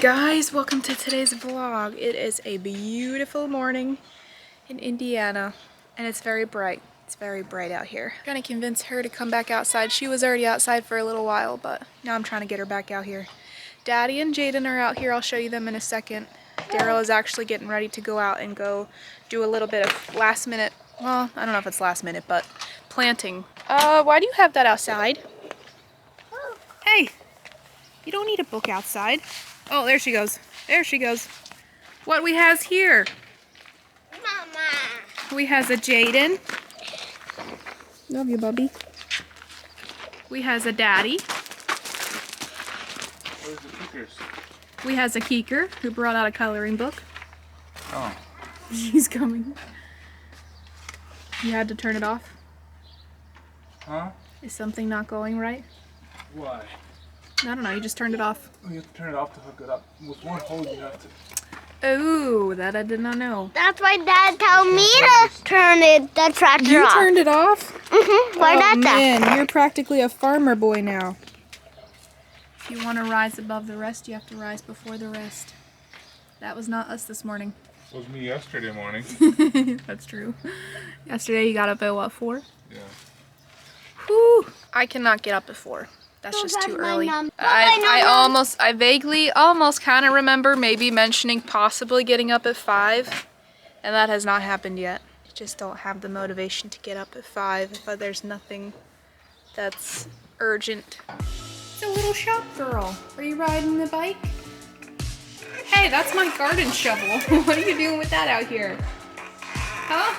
Guys, welcome to today's vlog. It is a beautiful morning in Indiana and it's very bright. It's very bright out here. I'm trying to convince her to come back outside. She was already outside for a little while, but now I'm trying to get her back out here. Daddy and Jaden are out here. I'll show you them in a second. Darrell is actually getting ready to go out and go do a little bit of last minute, well, I don't know if it's last minute, but planting. Why do you have that outside? Hey, you don't need a book outside. Oh, there she goes. There she goes. What we has here? Mama. We has a Jaden. Love you, Bubby. We has a Daddy. Where's the kickers? We has a Keeker who brought out a coloring book. Oh. He's coming. You had to turn it off? Huh? Is something not going right? Why? I don't know, you just turned it off. You have to turn it off to hook it up. With one hole you have to. Oh, that I did not know. That's why Dad told me to turn the tractor off. You turned it off? Mm-hmm. Why oh, not that? Man, you're practically a farmer boy now. If you want to rise above the rest, you have to rise before the rest. That was not us this morning. It was me yesterday morning. That's true. Yesterday you got up at what, 4? Yeah. Whew. I cannot get up at 4. That's just too early. I vaguely almost kind of remember maybe mentioning possibly getting up at 5, and that has not happened yet. I just don't have the motivation to get up at 5 if there's nothing that's urgent. It's a little shop girl. Are you riding the bike? Hey, that's my garden shovel. What are you doing with that out here? Huh?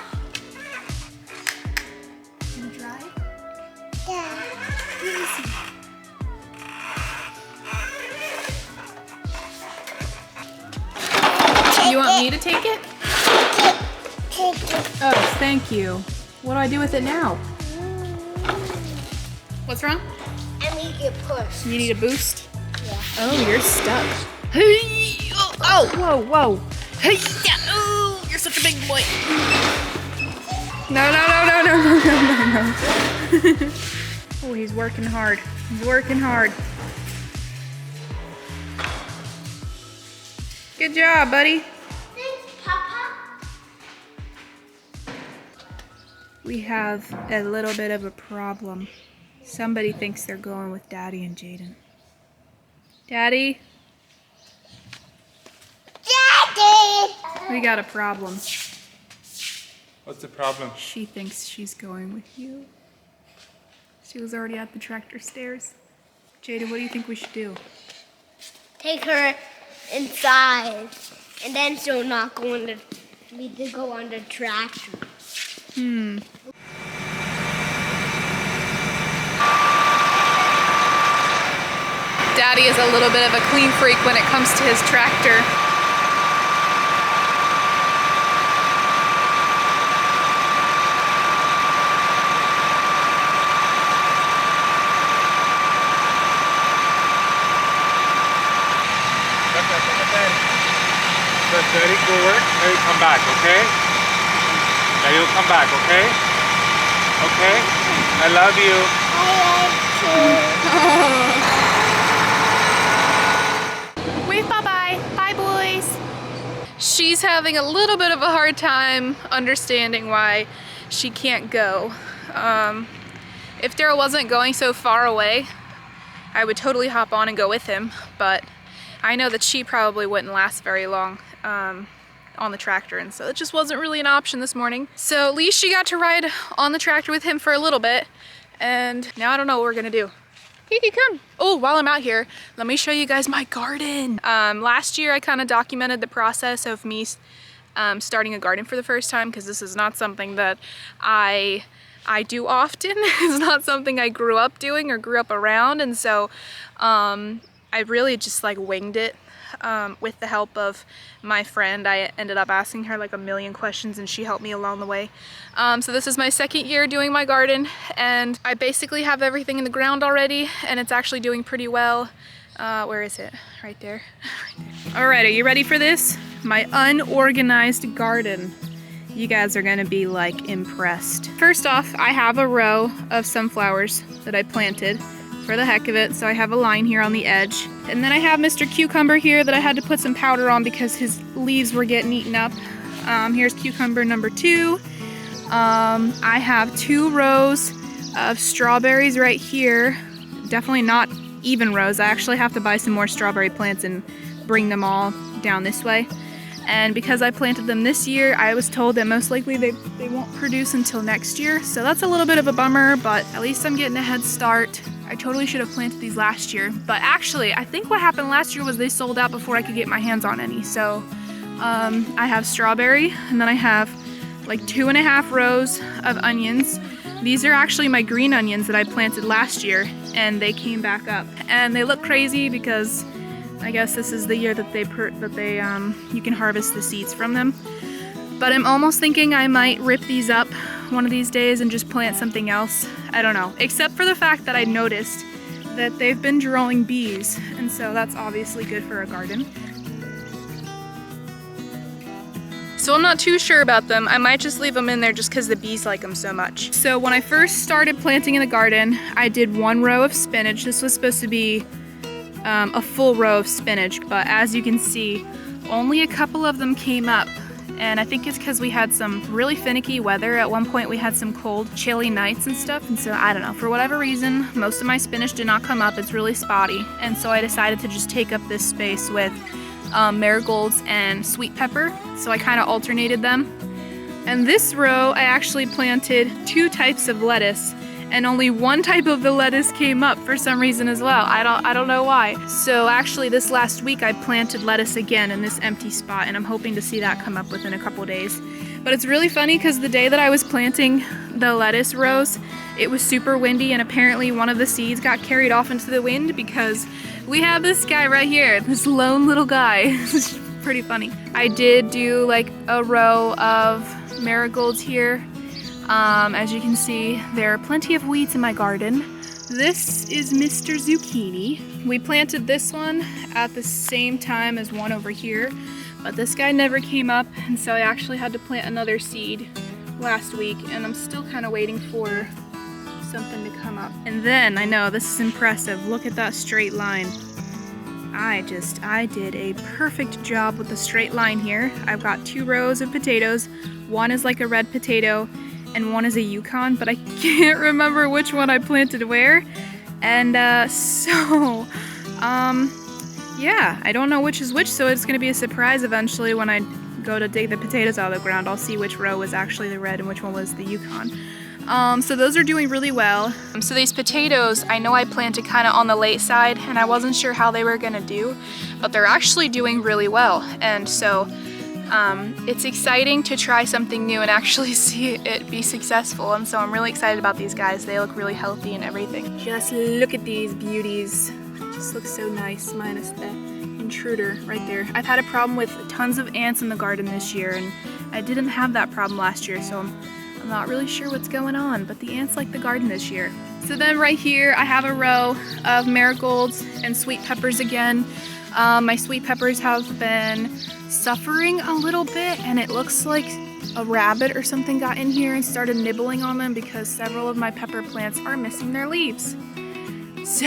Gonna drive? Yeah. Let me see. You want me to take it? Take it. Oh, thank you. What do I do with it now? What's wrong? And we get pushed. You need a boost? Yeah. Oh, you're stuck. Hey! Oh, whoa, whoa. Hey! Oh, you're such a big boy. No, no, no, no, no, no, no, no, no. Oh, he's working hard. He's working hard. Good job, buddy. Thanks, Papa. We have a little bit of a problem. Somebody thinks they're going with Daddy and Jaden. Daddy? Daddy! We got a problem. What's the problem? She thinks she's going with you. She was already at the tractor stairs. Jaden, what do you think we should do? Take her inside, and then she'll not go on the. Need to go on the tractor. Daddy is a little bit of a clean freak when it comes to his tractor. Let Daddy go work, Daddy come back, okay? Daddy will come back, okay? Okay? I love you. Wave bye-bye. Bye, boys. She's having a little bit of a hard time understanding why she can't go. If Darrell wasn't going so far away, I would totally hop on and go with him, but I know that she probably wouldn't last very long on the tractor, and so it just wasn't really an option this morning. So at least she got to ride on the tractor with him for a little bit, and now I don't know what we're gonna do. Kiki, come. Oh, while I'm out here, let me show you guys my garden. Last year I kind of documented the process of me starting a garden for the first time, because this is not something that I do often. It's not something I grew up doing or grew up around, and so I really just like winged it with the help of my friend. I ended up asking her like a million questions and she helped me along the way. So this is my second year doing my garden, and I basically have everything in the ground already, and it's actually doing pretty well. Where is it? Right there. All right, are you ready for this? My unorganized garden. You guys are gonna be like impressed. First off, I have a row of sunflowers that I planted for the heck of it. So I have a line here on the edge. And then I have Mr. Cucumber here that I had to put some powder on because his leaves were getting eaten up. Here's cucumber number 2. I have 2 rows of strawberries right here. Definitely not even rows. I actually have to buy some more strawberry plants and bring them all down this way. And because I planted them this year, I was told that most likely they won't produce until next year. So that's a little bit of a bummer, but at least I'm getting a head start. I totally should have planted these last year. But actually, I think what happened last year was they sold out before I could get my hands on any. So I have strawberry, and then I have like 2.5 rows of onions. These are actually my green onions that I planted last year, and they came back up. And they look crazy because I guess this is the year that you can harvest the seeds from them. But I'm almost thinking I might rip these up one of these days and just plant something else. I don't know, except for the fact that I noticed that they've been drawing bees, and so that's obviously good for a garden. So I'm not too sure about them. I might just leave them in there just because the bees like them so much. So when I first started planting in the garden, I did 1 row of spinach. This was supposed to be a full row of spinach, but as you can see, only a couple of them came up. And I think it's because we had some really finicky weather. At one point we had some cold, chilly nights and stuff, and so I don't know, for whatever reason, most of my spinach did not come up. It's really spotty, and so I decided to just take up this space with marigolds and sweet pepper, so I kind of alternated them. And this row I actually planted 2 types of lettuce, and only 1 type of the lettuce came up for some reason as well. I don't know why. So actually this last week I planted lettuce again in this empty spot, and I'm hoping to see that come up within a couple days. But it's really funny because the day that I was planting the lettuce rows, it was super windy, and apparently one of the seeds got carried off into the wind because we have this guy right here, this lone little guy. It's pretty funny. I did do like a row of marigolds here. As you can see, there are plenty of weeds in my garden. This is Mr. Zucchini. We planted this one at the same time as one over here, but this guy never came up, and so I actually had to plant another seed last week, and I'm still kind of waiting for something to come up. And then, I know, this is impressive. Look at that straight line. I did a perfect job with the straight line here. I've got 2 rows of potatoes. One is like a red potato, and one is a Yukon, but I can't remember which one I planted where. And yeah, I don't know which is which, so it's gonna be a surprise eventually when I go to dig the potatoes out of the ground. I'll see which row was actually the red and which one was the Yukon. So those are doing really well. So these potatoes, I know I planted kind of on the late side, and I wasn't sure how they were gonna do, but they're actually doing really well. And so it's exciting to try something new and actually see it be successful, and so I'm really excited about these guys. They look really healthy and everything. Just look at these beauties. Just looks so nice, minus the intruder right there. I've had a problem with tons of ants in the garden this year, and I didn't have that problem last year, so I'm not really sure what's going on, but the ants like the garden this year. So then right here I have a row of marigolds and sweet peppers again. My sweet peppers have been suffering a little bit, and it looks like a rabbit or something got in here and started nibbling on them because several of my pepper plants are missing their leaves. So,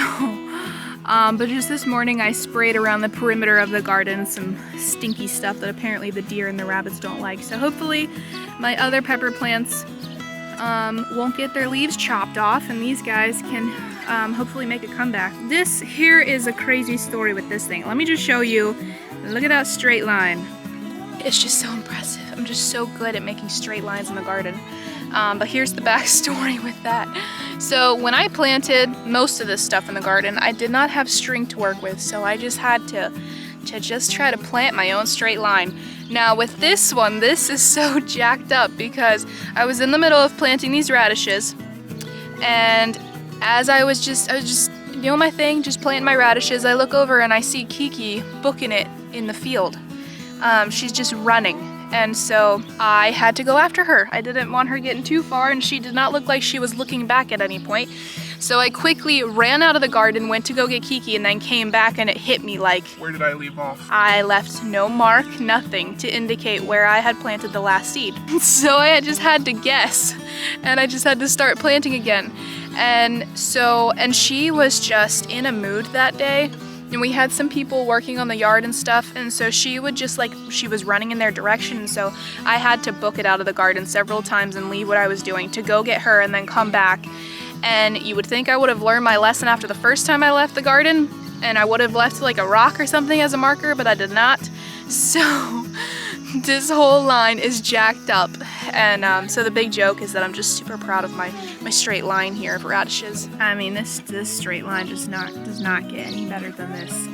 but just this morning I sprayed around the perimeter of the garden some stinky stuff that apparently the deer and the rabbits don't like. So hopefully my other pepper plants won't get their leaves chopped off, and these guys can hopefully make a comeback. This here is a crazy story with this thing. Let me just show you. Look at that straight line. It's just so impressive. I'm just so good at making straight lines in the garden. But here's the backstory with that. So when I planted most of this stuff in the garden, I did not have string to work with, so I just had to just try to plant my own straight line. Now with this one, this is so jacked up because I was in the middle of planting these radishes, and as I was just doing my thing, just planting my radishes, I look over and I see Kiki booking it in the field. She's just running, and so I had to go after her. I didn't want her getting too far, and she did not look like she was looking back at any point. So I quickly ran out of the garden, went to go get Kiki, and then came back and it hit me like, Where did I leave off? I left no mark, nothing to indicate where I had planted the last seed. So I just had to guess, and I just had to start planting again. And she was just in a mood that day. And we had some people working on the yard and stuff, and so she would just she was running in their direction, and so I had to book it out of the garden several times and leave what I was doing to go get her and then come back. And you would think I would have learned my lesson after the first time I left the garden, and I would have left like a rock or something as a marker, but I did not. So this whole line is jacked up, and so the big joke is that I'm just super proud of my straight line here of radishes. I mean, this straight line does not get any better than this.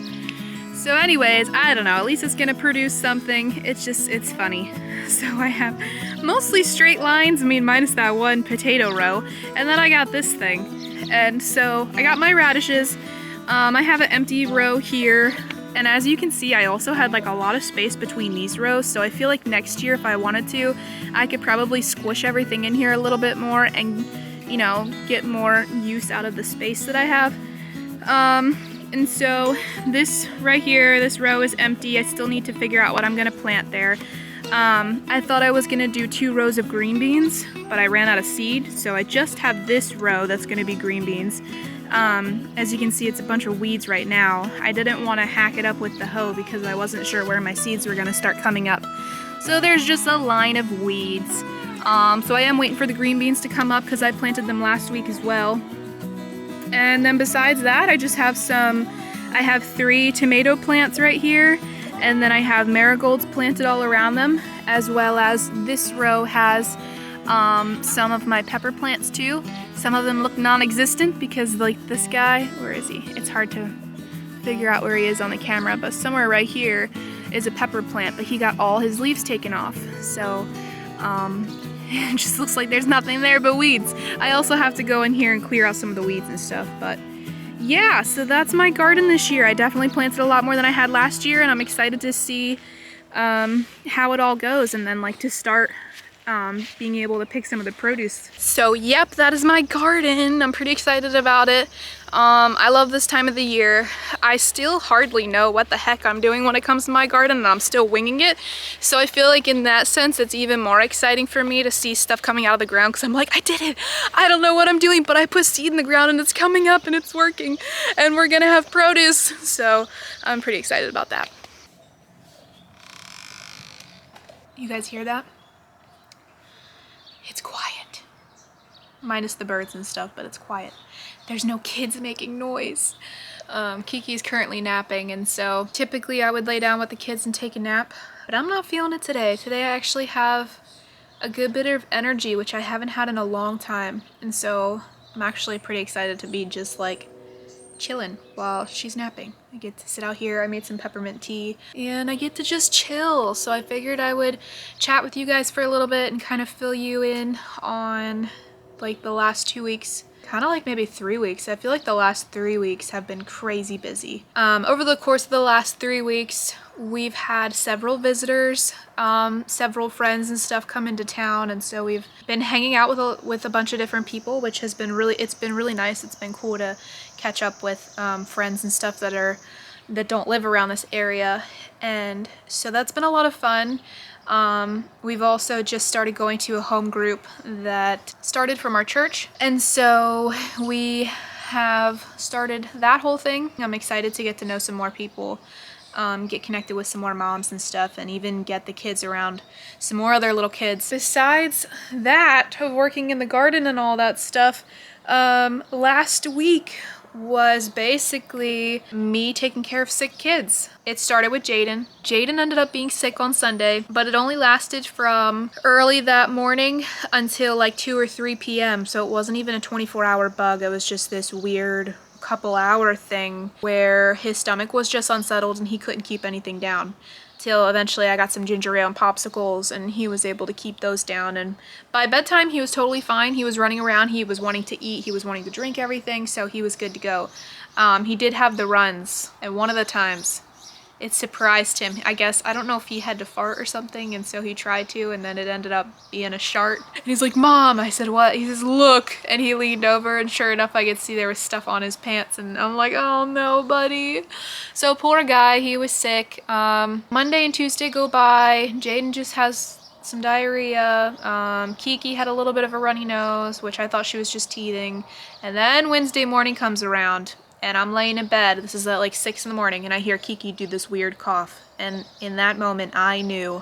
So anyways, I don't know, at least it's gonna produce something. It's funny. So I have mostly straight lines, I mean, minus that one potato row, and then I got this thing. And so I got my radishes. I have an empty row here. And as you can see, I also had like a lot of space between these rows, so I feel like next year if I wanted to, I could probably squish everything in here a little bit more and, you know, get more use out of the space that I have. And so this right here, this row is empty. I still need to figure out what I'm gonna plant there. I thought I was gonna do 2 rows of green beans, but I ran out of seed, so I just have this row that's gonna be green beans. As you can see, it's a bunch of weeds right now. I didn't want to hack it up with the hoe because I wasn't sure where my seeds were going to start coming up. So there's just a line of weeds. So I am waiting for the green beans to come up because I planted them last week as well. And then besides that, I just have I have 3 tomato plants right here, and then I have marigolds planted all around them, as well as this row has some of my pepper plants too. Some of them look non-existent because like this guy, where is he? It's hard to figure out where he is on the camera, but somewhere right here is a pepper plant, but he got all his leaves taken off. So it just looks like there's nothing there but weeds. I also have to go in here and clear out some of the weeds and stuff, but yeah, so that's my garden this year. I definitely planted a lot more than I had last year, and I'm excited to see how it all goes, and then like to start being able to pick some of the produce. So yep, that is my garden. I'm pretty excited about it. I love this time of the year. I still hardly know what the heck I'm doing when it comes to my garden, and I'm still winging it. So I feel like in that sense, it's even more exciting for me to see stuff coming out of the ground, because I'm like, I did it. I don't know what I'm doing, but I put seed in the ground and it's coming up and it's working, and we're gonna have produce. So I'm pretty excited about that. You guys hear that? It's quiet. Minus the birds and stuff, but it's quiet. There's no kids making noise. Kiki's currently napping, and so typically I would lay down with the kids and take a nap, but I'm not feeling it today. Today I actually have a good bit of energy, which I haven't had in a long time, and so I'm actually pretty excited to be just like chilling while she's napping. I get to sit out here. I made some peppermint tea and I get to just chill. So I figured I would chat with you guys for a little bit and kind of fill you in on like the last 2 weeks, kind of like maybe 3 weeks. I feel like the last 3 weeks have been crazy busy. Over the course of the last 3 weeks, we've had several visitors, several friends and stuff come into town, and so we've been hanging out with a bunch of different people, which has been really nice. It's been cool to catch up with friends and stuff that don't live around this area, and so that's been a lot of fun. We've also just started going to a home group that started from our church, and so we have started that whole thing. I'm excited to get to know some more people, get connected with some more moms and stuff, and even get the kids around some more other little kids. Besides that, of working in the garden and all that stuff, last week was basically me taking care of sick kids. It started with Jaden. Jaden ended up being sick on Sunday, but it only lasted from early that morning until like 2 or 3 p.m. So it wasn't even a 24-hour bug. It was just this weird couple-hour thing where his stomach was just unsettled and he couldn't keep anything down. Till eventually I got some ginger ale and popsicles and he was able to keep those down, and by bedtime he was totally fine. He was running around, he was wanting to eat, he was wanting to drink everything, so he was good to go. He did have the runs, and one of the times it surprised him. I guess, I don't know if he had to fart or something, and so he tried to, and then it ended up being a shart. And he's like, Mom, I said, what? He says, look, and he leaned over, and sure enough, I could see there was stuff on his pants, and I'm like, oh no, buddy. So poor guy, he was sick. Monday and Tuesday go by, Jaden just has some diarrhea. Kiki had a little bit of a runny nose, which I thought she was just teething. And then Wednesday morning comes around, and I'm laying in bed. This is at like 6 in the morning, and I hear Kiki do this weird cough. And in that moment, I knew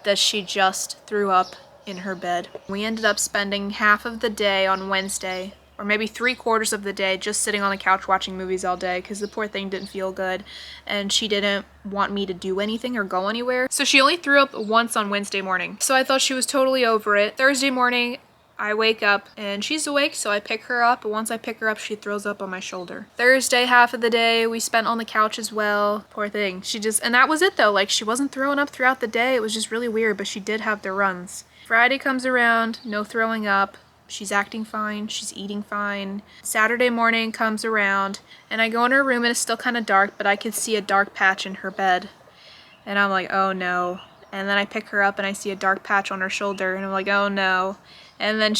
that she just threw up in her bed. We ended up spending half of the day on Wednesday, or maybe 3/4 of the day, just sitting on the couch watching movies all day, because the poor thing didn't feel good, and she didn't want me to do anything or go anywhere. So she only threw up once on Wednesday morning. So I thought she was totally over it. Thursday morning, I wake up and she's awake, so I pick her up, but once I pick her up, she throws up on my shoulder. Thursday, half of the day, we spent on the couch as well. Poor thing. She just, and that was it though, like she wasn't throwing up throughout the day. It was just really weird, but she did have the runs. Friday comes around, no throwing up. She's acting fine, she's eating fine. Saturday morning comes around, and I go in her room and it's still kind of dark, but I could see a dark patch in her bed. And I'm like, oh no. And then I pick her up and I see a dark patch on her shoulder, and I'm like, oh no. And then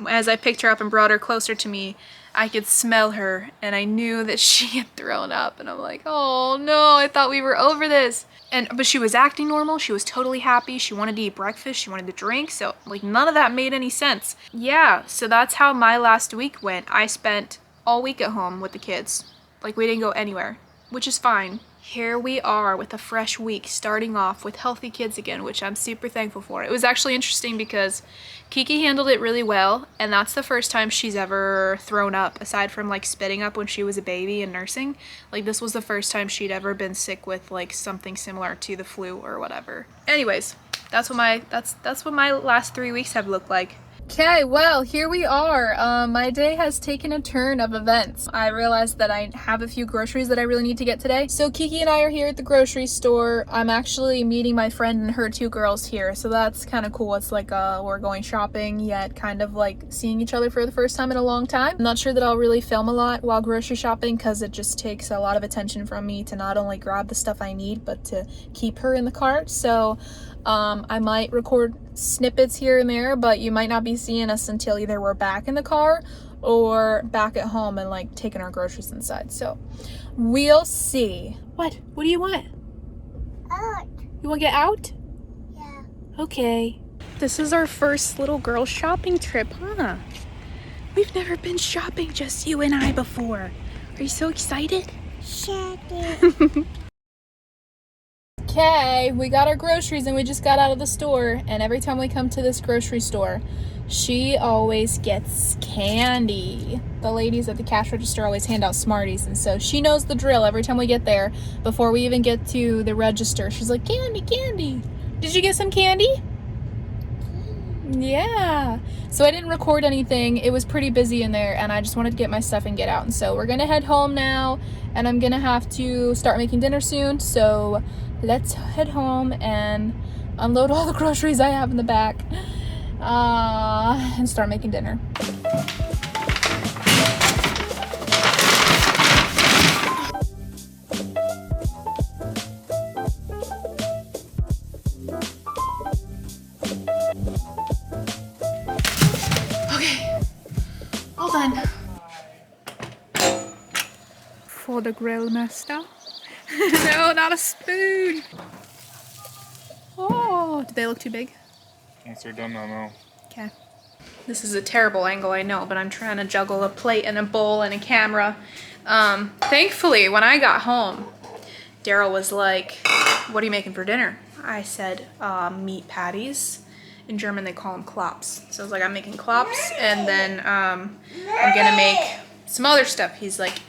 as I picked her up and brought her closer to me, I could smell her, and I knew that she had thrown up, and I'm like, oh no, I thought we were over this. But she was acting normal, she was totally happy, she wanted to eat breakfast, she wanted to drink, so like none of that made any sense. Yeah, so that's how my last week went. I spent all week at home with the kids. Like we didn't go anywhere, which is fine. Here we are with a fresh week, starting off with healthy kids again, which I'm super thankful for. It was actually interesting because Kiki handled it really well, and that's the first time she's ever thrown up, aside from like spitting up when she was a baby and nursing. Like this was the first time she'd ever been sick with like something similar to the flu or whatever. Anyways, that's what my last 3 weeks have looked like. Okay, well, here we are. My day has taken a turn of events. I realized that I have a few groceries that I really need to get today. So Kiki and I are here at the grocery store. I'm actually meeting my friend and her 2 girls here, so that's kind of cool. It's like we're going shopping, yet kind of like seeing each other for the first time in a long time. I'm not sure that I'll really film a lot while grocery shopping, because it just takes a lot of attention from me to not only grab the stuff I need, but to keep her in the cart. So I might record snippets here and there, but you might not be seeing us until either we're back in the car or back at home and like taking our groceries inside. So we'll see. What do you want? Out. You want to get out? Yeah. Okay. This is our first little girl shopping trip, huh? We've never been shopping, just you and I, before. Are you so excited? Shut it. Okay, we got our groceries and we just got out of the store, and every time we come to this grocery store, she always gets candy. The ladies at the cash register always hand out Smarties, and so she knows the drill. Every time we get there, before we even get to the register, she's like, candy, candy. Did you get some candy? Yeah. So I didn't record anything. It was pretty busy in there, and I just wanted to get my stuff and get out. And so we're gonna head home now, and I'm gonna have to start making dinner soon. So let's head home and unload all the groceries I have in the back and start making dinner. Okay, all done. For the grill master. No, not a spoon. Oh, did they look too big? Once they're done, I'll know. Okay. This is a terrible angle, I know, but I'm trying to juggle a plate and a bowl and a camera. Thankfully, when I got home, Darrell was like, what are you making for dinner? I said, meat patties. In German, they call them Klops. So I was like, I'm making Klops, and then I'm gonna make some other stuff. He's like,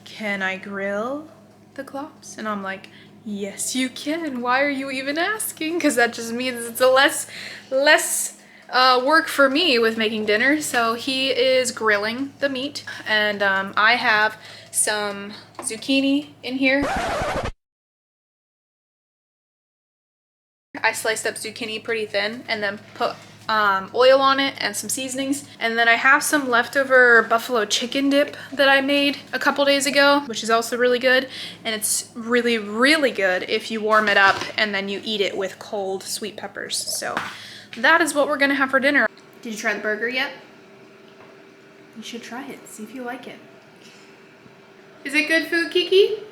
can I grill the Klops? And I'm like, yes, you can. Why are you even asking? Because that just means it's a less work for me with making dinner. So he is grilling the meat, and I have some zucchini in here. I sliced up zucchini pretty thin and then put oil on it and some seasonings. And then I have some leftover buffalo chicken dip that I made a couple days ago, which is also really good. And it's really, really good if you warm it up and then you eat it with cold sweet peppers. So that is what we're gonna have for dinner. Did you try the burger yet? You should try it, see if you like it. Is it good food, Kiki?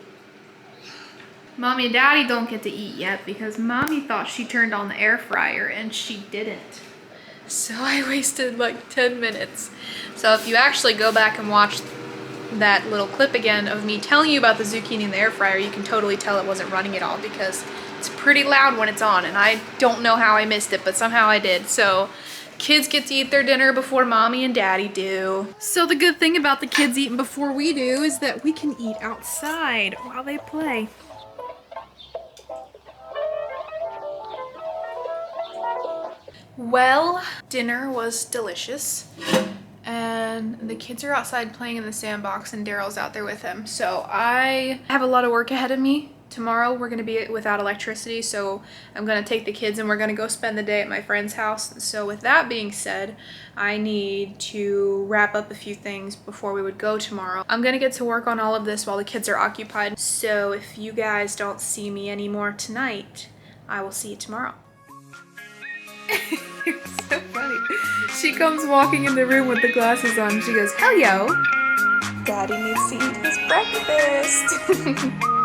Mommy and Daddy don't get to eat yet because Mommy thought she turned on the air fryer and she didn't. So I wasted like 10 minutes. So if you actually go back and watch that little clip again of me telling you about the zucchini in the air fryer, you can totally tell it wasn't running at all because it's pretty loud when it's on, and I don't know how I missed it, but somehow I did. So kids get to eat their dinner before Mommy and Daddy do. So the good thing about the kids eating before we do is that we can eat outside while they play. Well, dinner was delicious, and the kids are outside playing in the sandbox and Darrell's out there with them. So I have a lot of work ahead of me. Tomorrow we're gonna be without electricity, so I'm gonna take the kids and we're gonna go spend the day at my friend's house. So with that being said, I need to wrap up a few things before we would go tomorrow. I'm gonna get to work on all of this while the kids are occupied. So if you guys don't see me anymore tonight, I will see you tomorrow. You're so funny. She comes walking in the room with the glasses on. She goes, "Hello. Daddy needs to eat his breakfast."